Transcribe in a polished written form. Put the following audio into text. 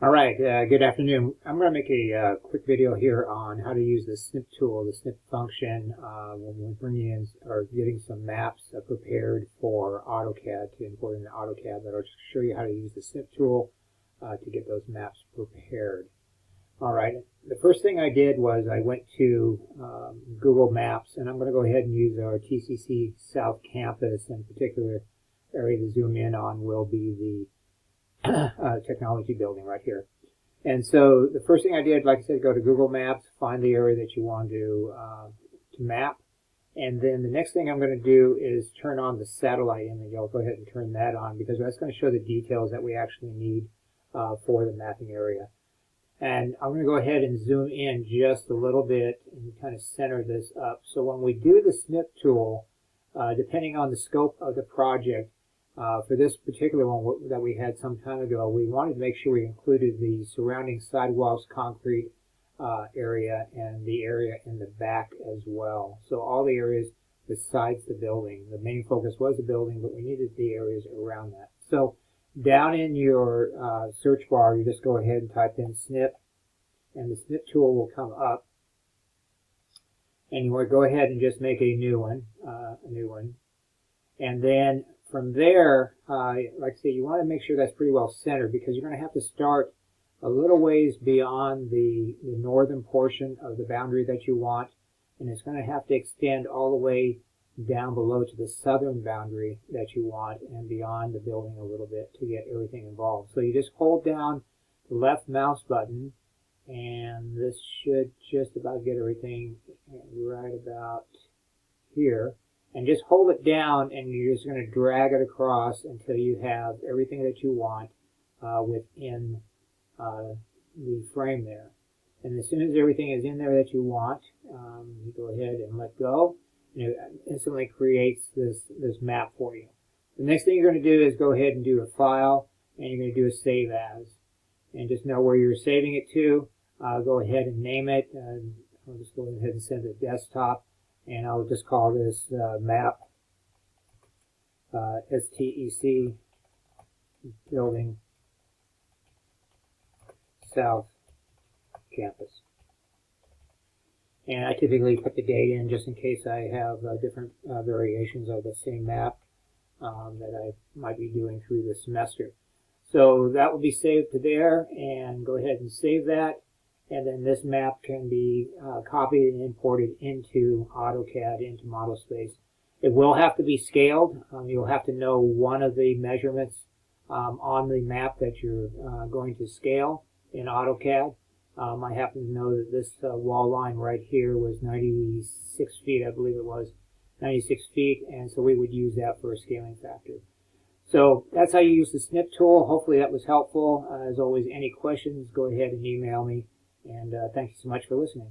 All right, good afternoon. I'm going to make a quick video here on how to use the snip tool, the snip function, when we're bringing in or getting some maps prepared for AutoCAD to import into AutoCAD. But I'll just show you how to use the snip tool to get those maps prepared. All right, the first thing I did was I went to Google Maps, and I'm going to go ahead and use our TCC South Campus. In particular area to zoom in on will be the technology building right here. And so the first thing I did, like I said, go to Google Maps, find the area that you want to map. And then the next thing I'm going to do is turn on the satellite image. I'll go ahead and turn that on because that's going to show the details that we actually need for the mapping area. And I'm going to go ahead and zoom in just a little bit and kind of center this up. So when we do the snip tool, depending on the scope of the project, for this particular one that we had some time ago, we wanted to make sure we included the surrounding sidewalks, concrete area, and the area in the back as well. So all the areas besides the building. The main focus was the building, but we needed the areas around that. So down in your search bar, you just go ahead and type in snip, and the snip tool will come up. And you want to go ahead and just make a new one, And then from there, like I say, you want to make sure that's pretty well centered because you're going to have to start a little ways beyond the northern portion of the boundary that you want, and it's going to have to extend all the way down below to the southern boundary that you want and beyond the building a little bit to get everything involved. So you just hold down the left mouse button, and this should just about get everything right about here. And just hold it down, and you're just going to drag it across until you have everything that you want within the frame there. And as soon as everything is in there that you want, you go ahead and let go, and it instantly creates this map for you. The next thing you're going to do is go ahead and do a file, and you're going to do a save as. And just know where you're saving it to. Go ahead and name it. I'll just go ahead and send it to desktop. And I'll just call this map STEC Building South Campus. And I typically put the date in just in case I have different variations of the same map that I might be doing through the semester. So that will be saved to there, and go ahead and save that. And then this map can be copied and imported into AutoCAD, into Model Space. It will have to be scaled. You'll have to know one of the measurements on the map that you're going to scale in AutoCAD. I happen to know that this wall line right here was 96 feet, I believe it was, 96 feet, and so we would use that for a scaling factor. So that's how you use the snip tool. Hopefully that was helpful. As always, any questions, go ahead and email me. And thank you so much for listening.